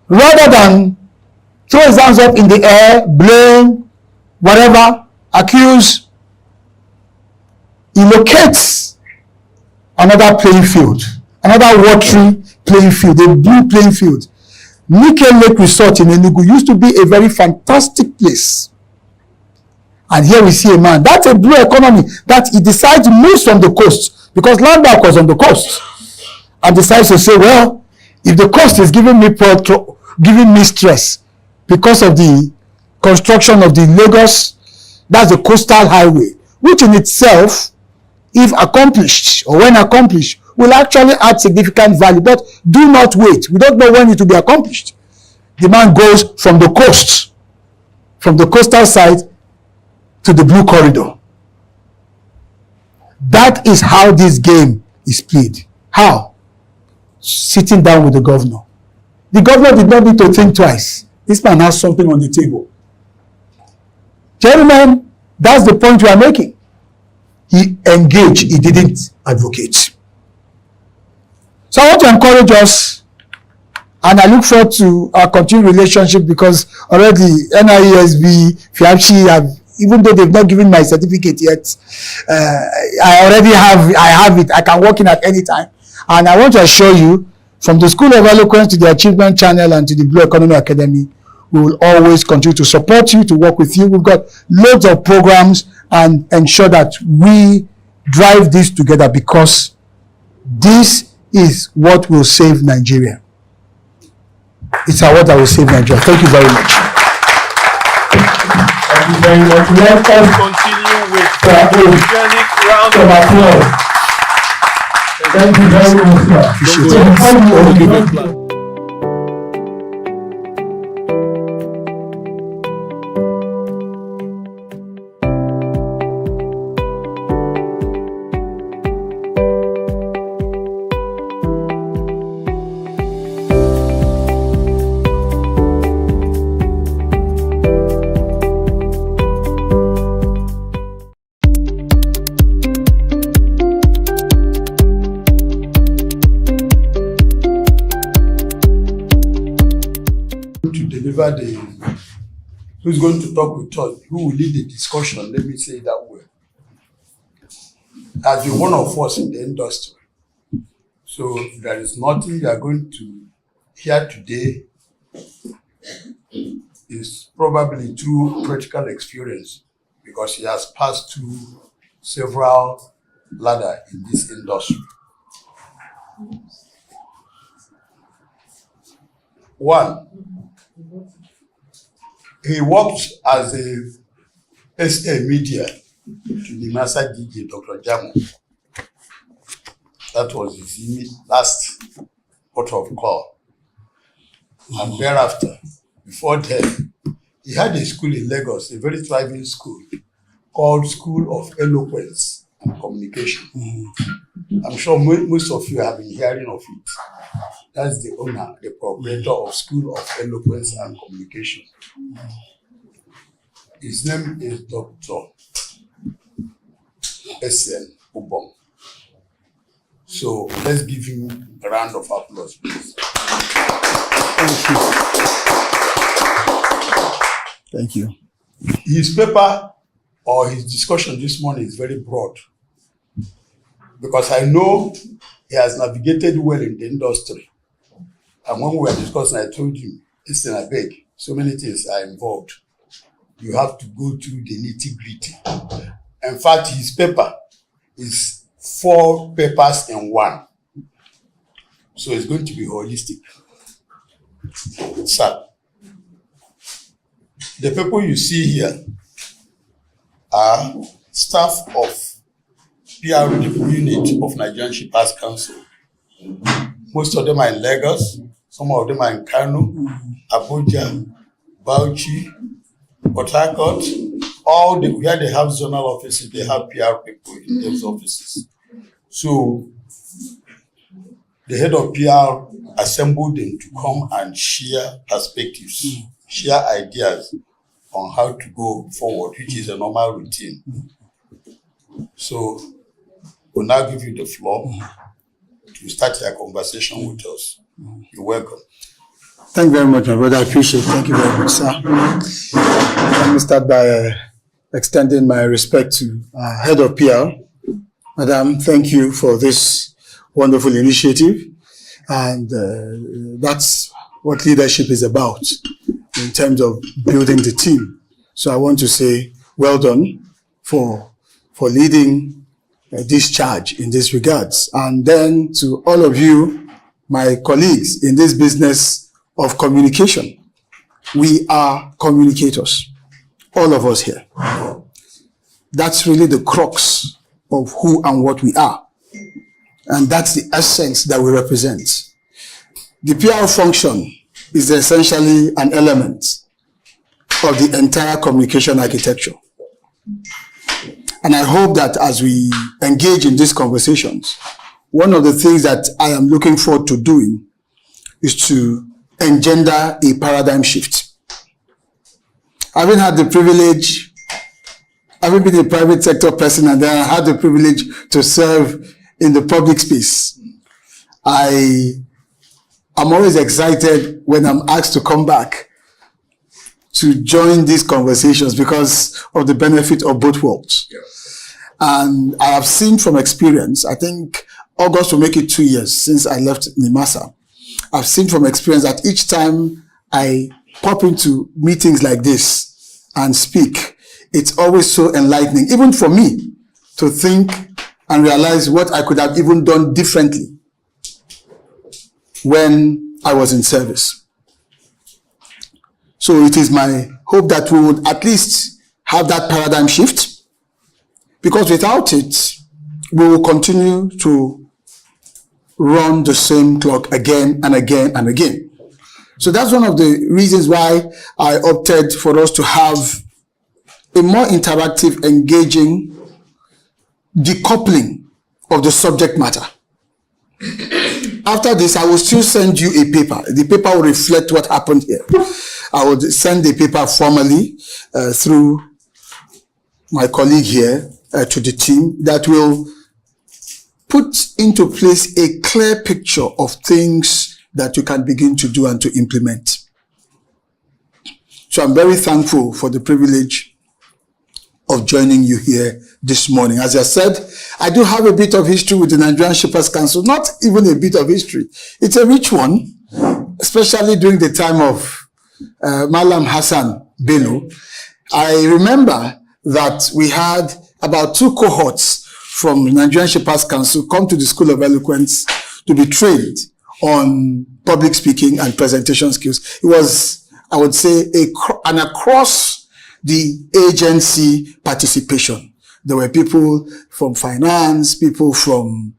Rather than throw his hands up in the air, blame, whatever, accuse, he locates another playing field, another watery playing field, a blue playing field. Nike Lake Resort in Enugu used to be a very fantastic place. And here we see a man, that's a blue economy, that he decides to move from the coast, because Landmark was on the coast, and decides to say, well, if the coast is giving me stress because of the construction of the Lagos, that's the coastal highway, which in itself, if accomplished, or when accomplished, will actually add significant value. But do not wait. We don't know when it will be accomplished. The man goes from the coast, from the coastal side to the blue corridor. That is how this game is played. How? Sitting down with the governor. The governor did not need to think twice. This man has something on the table. Gentlemen, that's the point we are making. He engaged, he didn't advocate. So I want to encourage us, and I look forward to our continued relationship, because already NIESB, FIAPSHI, even though they've not given my certificate yet, I have it. I can walk in at any time. And I want to assure you, from the School of Eloquence to the Achievement Channel and to the Blue Economy Academy, we will always continue to support you, to work with you. We've got loads of programs, and ensure that we drive this together, because this is what will save Nigeria. It's what that will save Nigeria. Thank you very much. Thank you very much. Let us continue with the organic round of applause. Thank you very much, sir. Appreciate it. Who's going to talk with us? Who will lead the discussion? Let me say it that way. As the one of us in the industry. So there is nothing you are going to hear today is probably through practical experience, because he has passed through several ladders in this industry. One, he worked as a SA media to the master DJ, Dr. Jamu. That was his last port of call. And thereafter, before then, he had a school in Lagos, a very thriving school, called School of Eloquence and Communication. I'm sure most of you have been hearing of it. That's the owner, the proprietor of School of Eloquence and Communication. His name is Dr. S.N. Ubong. So let's give him a round of applause, please. Thank you. His paper or his discussion this morning is very broad, because I know he has navigated well in the industry. And when we were discussing, I told him, listen, I beg, so many things are involved. You have to go through the nitty-gritty. In fact, his paper is 4 papers in 1. So it's going to be holistic. Sir, the people you see here are staff of PR unit of Nigerian Shippers Council. Most of them are in Lagos, some of them are in Kano, Abuja, Bauchi, Port Harcourt. All where they have zonal offices, they have PR people in those offices. So the head of PR assembled them to come and share perspectives, share ideas on how to go forward, which is a normal routine. So we'll now give you the floor to start your conversation with us. You're welcome. Thank you very much, my brother. I appreciate it. Thank you very much, sir. Let me start by extending my respect to Head of PR. Madam, thank you for this wonderful initiative. And that's what leadership is about in terms of building the team. So I want to say well done for leading this charge in this regards. And then to all of you, my colleagues in this business of communication, we are communicators, all of us here. That's really the crux of who and what we are. And that's the essence that we represent. The PR function is essentially an element of the entire communication architecture. And I hope that as we engage in these conversations, one of the things that I am looking forward to doing is to engender a paradigm shift. Having been a private sector person and then I had the privilege to serve in the public space, I'm always excited when I'm asked to come back to join these conversations because of the benefit of both worlds. Yes. And I have seen from experience, I think August will make it 2 years since I left NIMASA. I've seen from experience that each time I pop into meetings like this and speak, it's always so enlightening, even for me, to think and realize what I could have even done differently when I was in service. So it is my hope that we would at least have that paradigm shift, because without it, we will continue to run the same clock again and again and again. So that's one of the reasons why I opted for us to have a more interactive, engaging decoupling of the subject matter. After this, I will still send you a paper. The paper will reflect what happened here. I will send the paper formally through my colleague here to the team that will put into place a clear picture of things that you can begin to do and to implement. So I'm very thankful for the privilege of joining you here this morning. As I said, I do have a bit of history with the Nigerian Shippers Council, not even a bit of history. It's a rich one, especially during the time of Malam Hassan Bello. I remember that we had about 2 cohorts from the Nigerian Shippers Council come to the School of Eloquence to be trained on public speaking and presentation skills. It was, I would say, an across the agency participation. There were people from finance, people from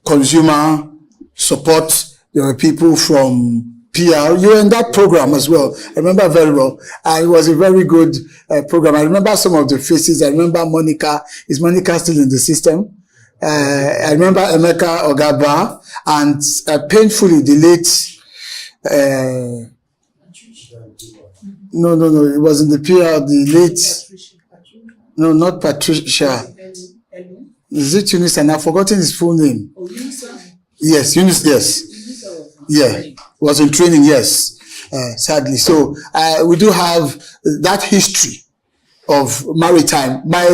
consumer support, there were people from PR. You were in that program as well. I remember very well. It was a very good program. I remember some of the faces. I remember Monica. Is Monica still in the system? I remember Emeka Ogaba and painfully the late, no, it was in the PR, the late, no, not Patricia. Is it Eunice? And I've forgotten his full name. Oh, Eunice? Yes, Eunice, yes. Yeah, was in training, yes, sadly. So we do have that history of maritime. My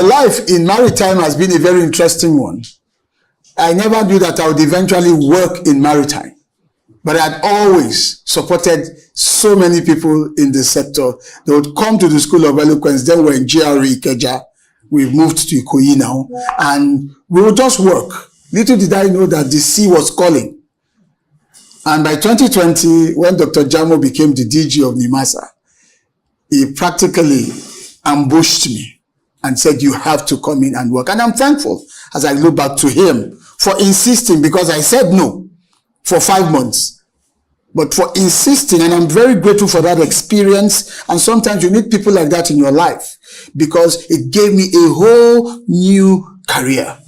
life in maritime has been a very interesting one. I never knew that I would eventually work in maritime, but I had always supported so many people in the sector. They would come to the School of Eloquence, then we're in GRE Ikeja. We've moved to Ikoyi now, and we would just work. Little did I know that the sea was calling. And by 2020, when Dr. Jamo became the DG of NIMASA, he practically ambushed me and said, you have to come in and work. And I'm thankful as I look back to him for insisting, because I said no for 5 months, but for insisting. And I'm very grateful for that experience. And sometimes you need people like that in your life, because it gave me a whole new career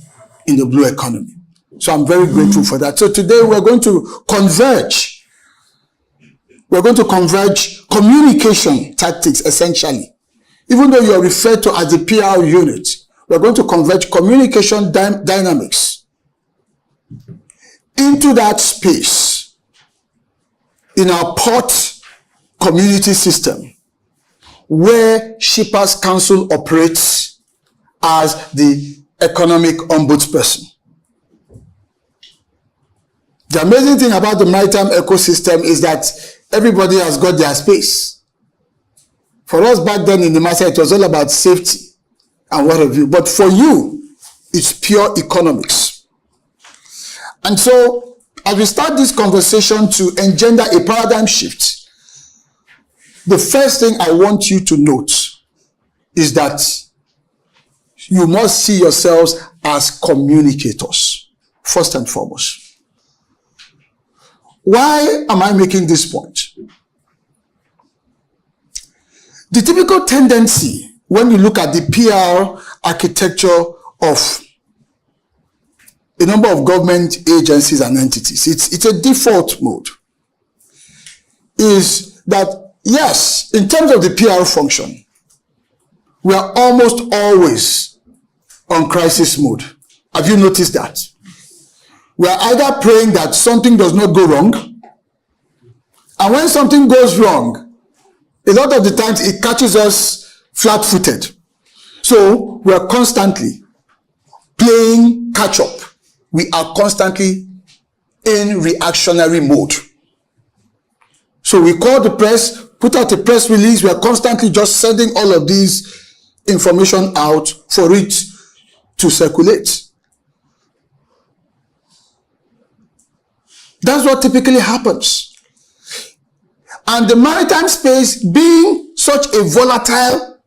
in the blue economy. So I'm very grateful for that. So today we're going to converge. We're going to converge communication tactics, essentially. Even though you're referred to as the PR unit, we're going to converge communication dynamics into that space in our port community system, where Shippers Council operates as the economic ombudsperson. The amazing thing about the maritime ecosystem is that everybody has got their space. For us back then in the NIMASA, it was all about safety and what have you. But for you, it's pure economics. And so, as we start this conversation to engender a paradigm shift, the first thing I want you to note is that you must see yourselves as communicators, first and foremost. Why am I making this point? The typical tendency when you look at the PR architecture of a number of government agencies and entities, it's a default mode, is that, yes, in terms of the PR function, we are almost always on crisis mode. Have you noticed that? We are either praying that something does not go wrong, and when something goes wrong, a lot of the times it catches us flat-footed. So we are constantly playing catch-up. We are constantly in reactionary mode. So we call the press, put out a press release. We are constantly just sending all of these information out for it to circulate. That's what typically happens. And the maritime space being such a volatile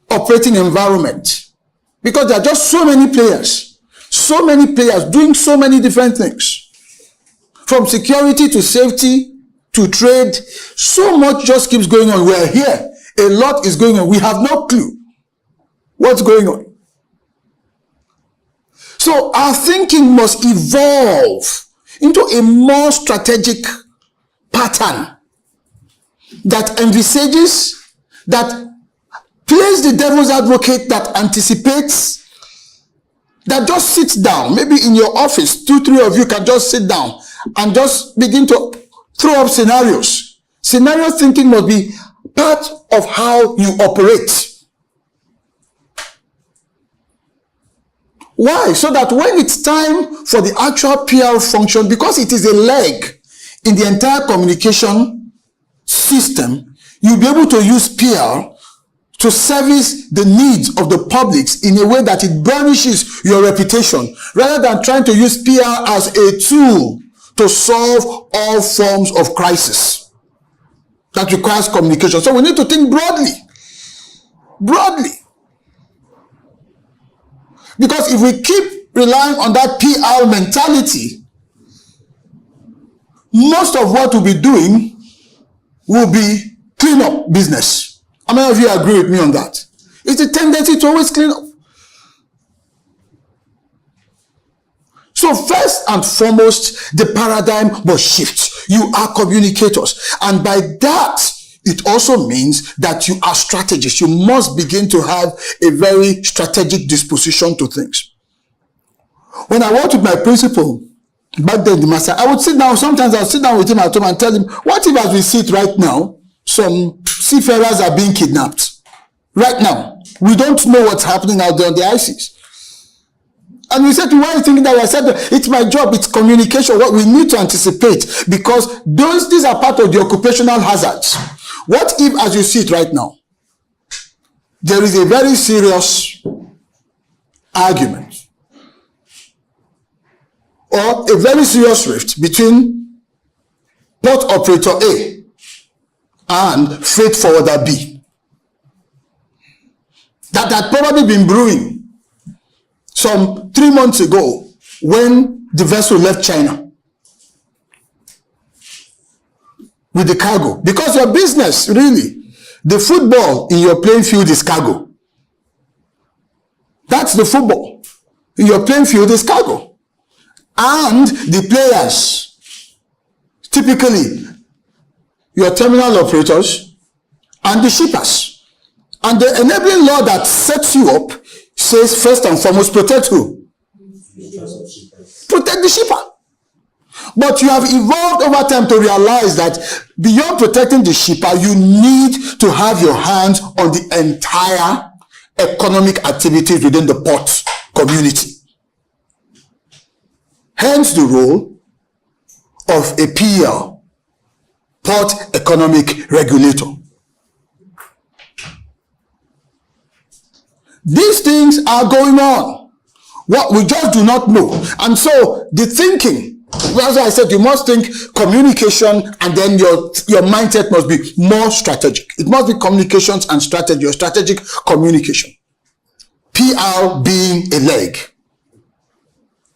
operating environment, because there are just so many players doing so many different things, from security to safety to trade, so much just keeps going on. We're here, a lot is going on. We have no clue what's going on. So our thinking must evolve into a more strategic pattern that envisages, that plays the devil's advocate, that anticipates, that just sits down. Maybe in your office, 2-3 of you can just sit down and just begin to throw up scenarios. Scenario thinking must be part of how you operate. Why? So that when it's time for the actual PR function, because it is a leg in the entire communication system, you'll be able to use PR to service the needs of the publics in a way that it burnishes your reputation, rather than trying to use PR as a tool to solve all forms of crisis that requires communication. So we need to think broadly. Because if we keep relying on that PR mentality, most of what we'll be doing will be clean-up business. How many of you agree with me on that? It's a tendency to always clean up. So first and foremost, the paradigm must shift. You are communicators. And by that, it also means that you are strategists. You must begin to have a very strategic disposition to things. When I worked with my principal, back then, the master, I would sit down, sometimes I'll sit down with him at home and tell him, what if as we sit right now, some seafarers are being kidnapped? Right now, we don't know what's happening out there on the ICs. And we said, why are you thinking that? I said, it's my job, it's communication, what we need to anticipate, because these are part of the occupational hazards. What if, as you see it right now, there is a very serious argument or a very serious rift between port operator A and freight forwarder B that had probably been brewing some 3 months ago when the vessel left China with the cargo. Because your business, really, the football in your playing field is cargo. That's the football. In your playing field is cargo. And the players, typically your terminal operators and the shippers. And the enabling law that sets you up says first and foremost, protect who? Protect the shipper. But you have evolved over time to realize that beyond protecting the shipper, you need to have your hands on the entire economic activities within the port community. Hence the role of a PER, Port Economic Regulator. These things are going on. What we just do not know. And so the thinking, as I said, you must think communication, and then your mindset must be more strategic. It must be communications and strategy, or strategic communication. PR being a leg.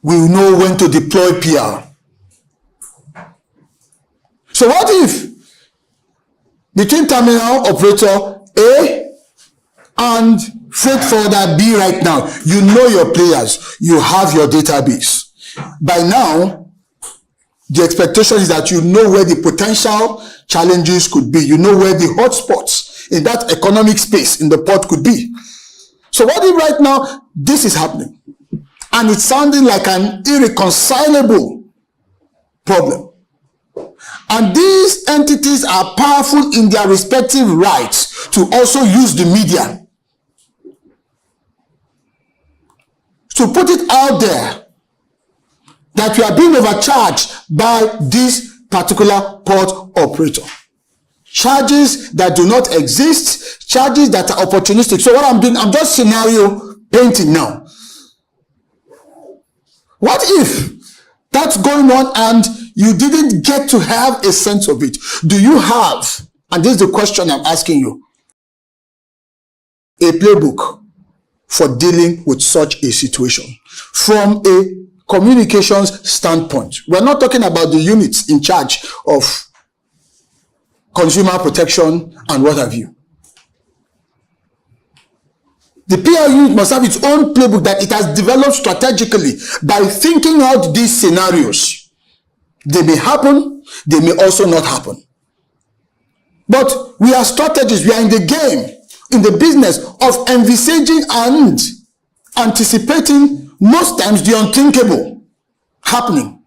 We will know when to deploy PR. So what if between terminal operator A and freight forwarder B right now, you know your players, you have your database. By now, the expectation is that you know where the potential challenges could be. You know where the hotspots in that economic space in the port could be. So what if right now this is happening? And it's sounding like an irreconcilable problem. And these entities are powerful in their respective rights to also use the media to put it out there that we are being overcharged by this particular port operator. Charges that do not exist, charges that are opportunistic. So what I'm doing, I'm just scenario painting now. What if that's going on and you didn't get to have a sense of it? Do you have, and this is the question I'm asking you, a playbook for dealing with such a situation from a communications standpoint? We're not talking about the units in charge of consumer protection and what have you. The PR unit must have its own playbook that it has developed strategically by thinking out these scenarios. They may happen, they may also not happen. But we are strategists, we are in the game, in the business of envisaging and anticipating most times the unthinkable happening,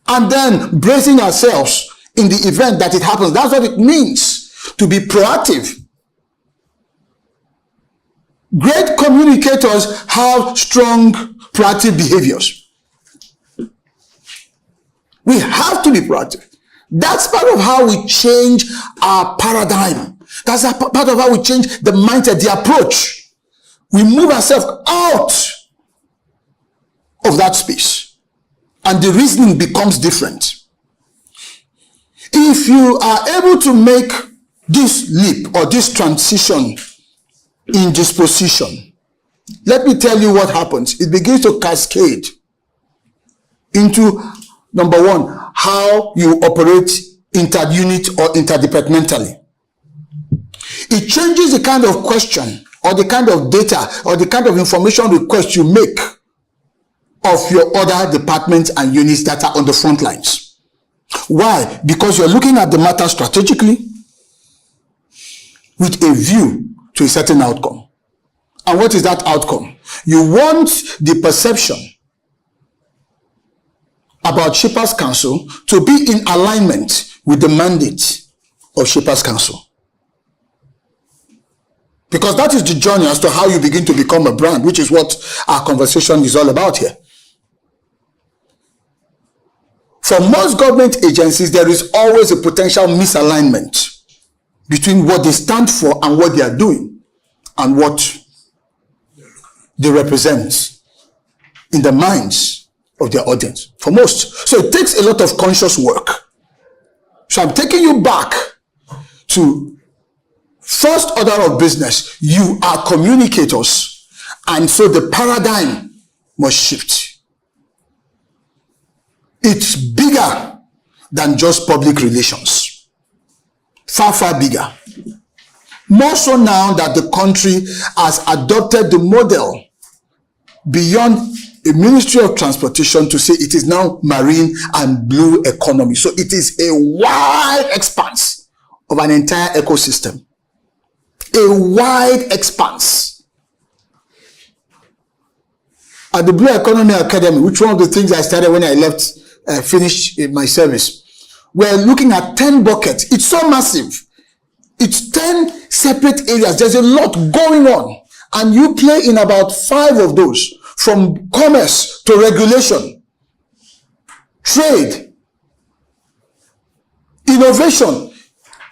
and then bracing ourselves in the event that it happens. That's what it means to be proactive. Great communicators have strong proactive behaviors. We have to be proactive. That's part of how we change our paradigm. That's a part of how we change the mindset, the approach. We move ourselves out of that space, and the reasoning becomes different. If you are able to make this leap or this transition in disposition, let me tell you what happens. It begins to cascade into, number one, how you operate inter-unit or interdepartmentally. It changes the kind of question or the kind of data or the kind of information request you make of your other departments and units that are on the front lines. Why? Because you're looking at the matter strategically with a view to a certain outcome. And what is that outcome? You want the perception about Shippers Council to be in alignment with the mandate of Shippers Council. Because that is the journey as to how you begin to become a brand, which is what our conversation is all about here. For most government agencies, there is always a potential misalignment between what they stand for and what they are doing and what they represent in the minds of their audience. For most. So it takes a lot of conscious work. So I'm taking you back to first order of business. You are communicators, and so the paradigm must shift. It's bigger than just public relations. Far, far bigger. More so now that the country has adopted the model beyond a Ministry of Transportation to say it is now marine and blue economy. So it is a wide expanse of an entire ecosystem. A wide expanse. At the Blue Economy Academy, which one of the things I started when I finished my service, we're looking at 10 buckets. It's so massive. It's 10 separate areas. There's a lot going on. And you play in about 5 of those, from commerce to regulation, trade, innovation.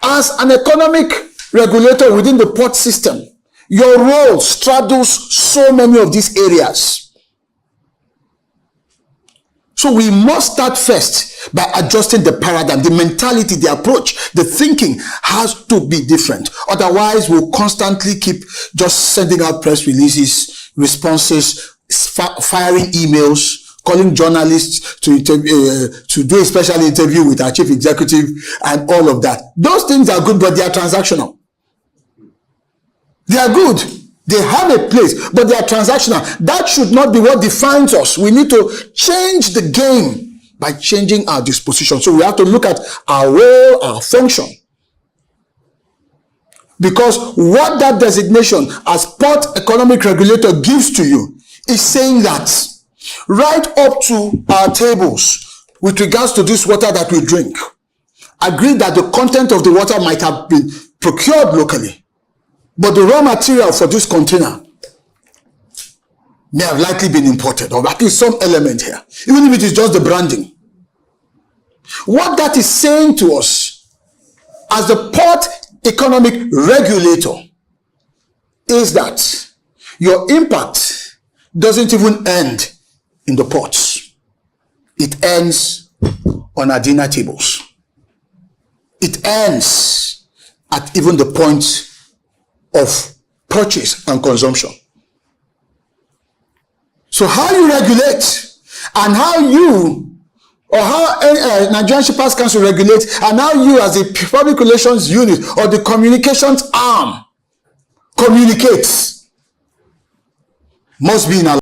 As an economic regulator within the port system, your role straddles so many of these areas. So we must start first by adjusting the paradigm, the mentality, the approach, the thinking has to be different. Otherwise, we'll constantly keep just sending out press releases, responses, firing emails, calling journalists to do a special interview with our chief executive and all of that. Those things are good, but they are transactional. They are good. They have a place, but they are transactional. That should not be what defines us. We need to change the game by changing our disposition. So we have to look at our role, our function. Because what that designation as Port Economic Regulator gives to you is saying that right up to our tables with regards to this water that we drink, agree that the content of the water might have been procured locally, but the raw material for this container may have likely been imported, or at least some element here, even if it is just the branding. What that is saying to us as the Port Economic Regulator is that your impact doesn't even end in the ports. It ends on our dinner tables. It ends at even the point of purchase and consumption. So how you regulate and how you or how Nigerian Shippers Council regulates and how you as a public relations unit or the communications arm communicates must be in alignment.